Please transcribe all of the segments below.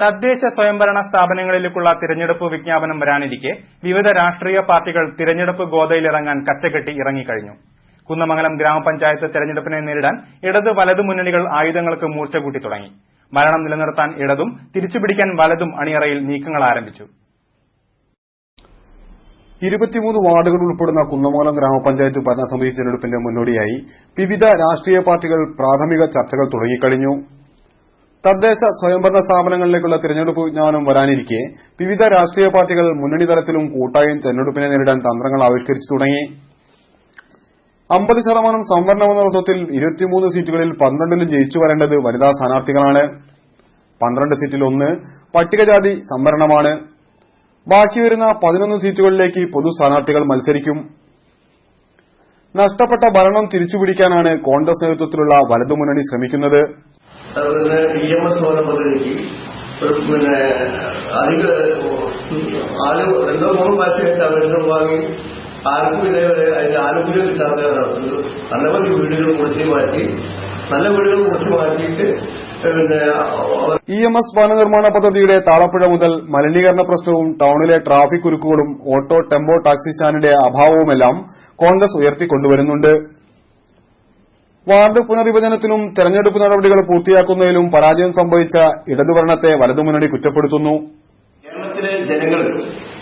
തദ്ദേശ സ്വയംഭരണ സ്ഥാപനങ്ങളിലേക്കുള്ള തിരഞ്ഞെടുപ്പ് വിജ്ഞാപനം വരാനിരിക്കെ വിവിധ രാഷ്ട്രീയ പാർട്ടികൾ തിരഞ്ഞെടുപ്പ് ഗോതയിലിറങ്ങാൻ കച്ചകെട്ടി ഇറങ്ങിക്കഴിഞ്ഞു. കുന്നമംഗലം ഗ്രാമപഞ്ചായത്ത് തെരഞ്ഞെടുപ്പിനെ നേരിടാൻ ഇടത് വലതു മുന്നണികൾ ആയുധങ്ങൾക്ക് മൂർച്ച കൂട്ടി തുടങ്ങി. ഭരണം നിലനിർത്താൻ ഇടതും തിരിച്ചുപിടിക്കാൻ വലതും അണിയറയിൽ നീക്കങ്ങൾ ആരംഭിച്ചു. 23 വാർഡുകൾ ഉൾപ്പെടുന്ന കുന്നമംഗലം ഗ്രാമപഞ്ചായത്ത് ഭരണസമിതി തെരഞ്ഞെടുപ്പിന്റെ മുന്നോടിയായി വിവിധ രാഷ്ട്രീയ പാർട്ടികൾ പ്രാഥമിക ചർച്ചകൾ തുടങ്ങിക്കഴിഞ്ഞു. തദ്ദേശ സ്വയംഭരണ സ്ഥാപനങ്ങളിലേക്കുള്ള തിരഞ്ഞെടുപ്പ് വിജ്ഞാപനം വരാനിരിക്കെ വിവിധ രാഷ്ട്രീയ പാർട്ടികൾ മുന്നണി തലത്തിലും കൂട്ടായും തെരഞ്ഞെടുപ്പിനെ നേരിടാൻ തന്ത്രങ്ങൾ ആവിഷ്കരിച്ചു തുടങ്ങി. 50% സംവരണമെന്ന തത്വത്തിൽ 23 സീറ്റുകളിൽ 12ലും ജയിച്ചു വരേണ്ടത് വനിതാ സ്ഥാനാർത്ഥികളാണ്. 12 സീറ്റിൽ 1 പട്ടികജാതി സംവരണമാണ്. ബാക്കി വരുന്ന 11 സീറ്റുകളിലേക്ക് പൊതു സ്ഥാനാർത്ഥികൾ മത്സരിക്കും. നഷ്ടപ്പെട്ട ഭരണം തിരിച്ചുപിടിക്കാനാണ് കോൺഗ്രസ് നേതൃത്വത്തിലുള്ള വലതുമുന്നണി ശ്രമിക്കുന്നത്. EMS പദ്ധതിക്ക് അധിക 2-3 പ്രാവശ്യമായിട്ട് അവരുടെ വാങ്ങി ആർക്കും ഇതേവരെ അതിന്റെ ആനുകൂല്യം കിട്ടാതെ നടത്തുന്നത്. അനവധി വീടുകൾ മുറിച്ചു മാറ്റി നല്ല വീടുകൾ മുറിച്ചു മാറ്റിയിട്ട് EMS ഭവന നിർമ്മാണ പദ്ധതിയുടെ താളപ്പുഴ മുതൽ മലിനീകരണ പ്രശ്നവും ടൌണിലെ ട്രാഫിക് കുരുക്കുകളും ഓട്ടോ ടെമ്പോ ടാക്സി സ്റ്റാൻഡിന്റെ അഭാവവുമെല്ലാം കോൺഗ്രസ് ഉയർത്തിക്കൊണ്ടുവരുന്നുണ്ട്. വാർഡ് പുനർവിഭജനത്തിലും തെരഞ്ഞെടുപ്പ് നടപടികൾ പൂർത്തിയാക്കുന്നതിലും പരാജയം സംഭവിച്ച ഇടതുഭരണത്തെ വലതുമുന്നണി കുറ്റപ്പെടുത്തുന്നു. കേരളത്തിലെ ജനങ്ങൾ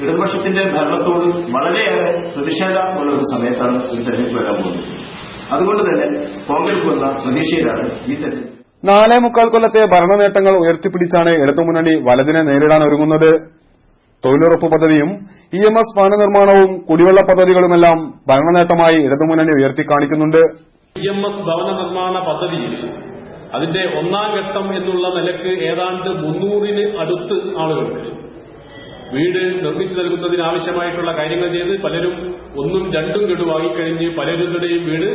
ഇടതുപക്ഷത്തിന്റെ ഭരണത്തോട് വളരെയേറെ പ്രതിഷേധമുള്ള ഒരു സമയത്താണ് ഈ തെരഞ്ഞെടുപ്പ് വരാൻ പോകുന്നത്. അതുകൊണ്ട് തന്നെ കോൺഗ്രസ് വന്ന പ്രതീക്ഷയിലാണ് ഈ തെരഞ്ഞെടുപ്പ്. 4.25 കൊല്ലത്തെ ഭരണ നേട്ടങ്ങൾ ഉയർത്തിപ്പിടിച്ചാണ് ഇടതുമുന്നണി വലതിനെ നേരിടാൻ ഒരുങ്ങുന്നത്. തൊഴിലുറപ്പ് പദ്ധതിയും EMS ഭവന നിർമ്മാണവും കുടിവെള്ള പദ്ധതികളുമെല്ലാം ഭരണനേട്ടമായി ഇടതുമുന്നണി ഉയർത്തിക്കാണിക്കുന്നുണ്ട്. EMS ഭവന നിർമ്മാണ പദ്ധതിയിൽ അതിന്റെ 1ാം ഘട്ടം എന്നുള്ള നിലക്ക് ഏതാണ്ട് 300-ന് അടുത്ത് ആളുകൾക്ക് വീട് നിർമ്മിച്ചു നൽകുന്നതിനാവശ്യമായിട്ടുള്ള കാര്യങ്ങൾ ചെയ്ത് പലരും 1ഉം 2ഉം ഗഡു വാങ്ങിക്കഴിഞ്ഞ് പലരുടെയും വീട്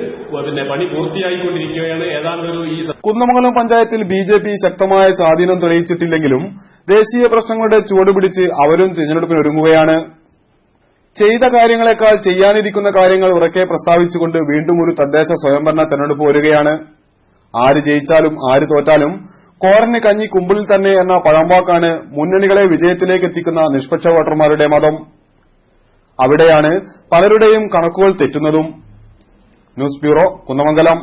പണി പൂർത്തിയായിക്കൊണ്ടിരിക്കുകയാണ്. ഏതാണ്ടൊരു കുന്നമംഗലം പഞ്ചായത്തിൽ BJP ശക്തമായ സ്വാധീനം തെളിയിച്ചിട്ടില്ലെങ്കിലും ദേശീയ പ്രശ്നങ്ങളുടെ ചുവടുപിടിച്ച് അവരും തിരഞ്ഞെടുപ്പിനൊരുങ്ങുകയാണ്. ചെയ്ത കാര്യങ്ങളെക്കാൾ ചെയ്യാനിരിക്കുന്ന കാര്യങ്ങൾ ഉറക്കെ പ്രസ്താവിച്ചുകൊണ്ട് വീണ്ടും ഒരു തദ്ദേശ സ്വയംഭരണ തെരഞ്ഞെടുപ്പ് വരികയാണ്. ആര് ജയിച്ചാലും ആര് തോറ്റാലും കോരന് കഞ്ഞി കുമ്പിളിൽ തന്നെ എന്ന പഴംവാക്കാണ് മുന്നണികളെ വിജയത്തിലേക്ക് എത്തിക്കുന്ന നിഷ്പക്ഷ വോട്ടർമാരുടെ മതം. അവിടെയാണ് പലരുടെയും കണക്കുകൾ തെറ്റുന്നതും. News bureau, Kunnamangalam.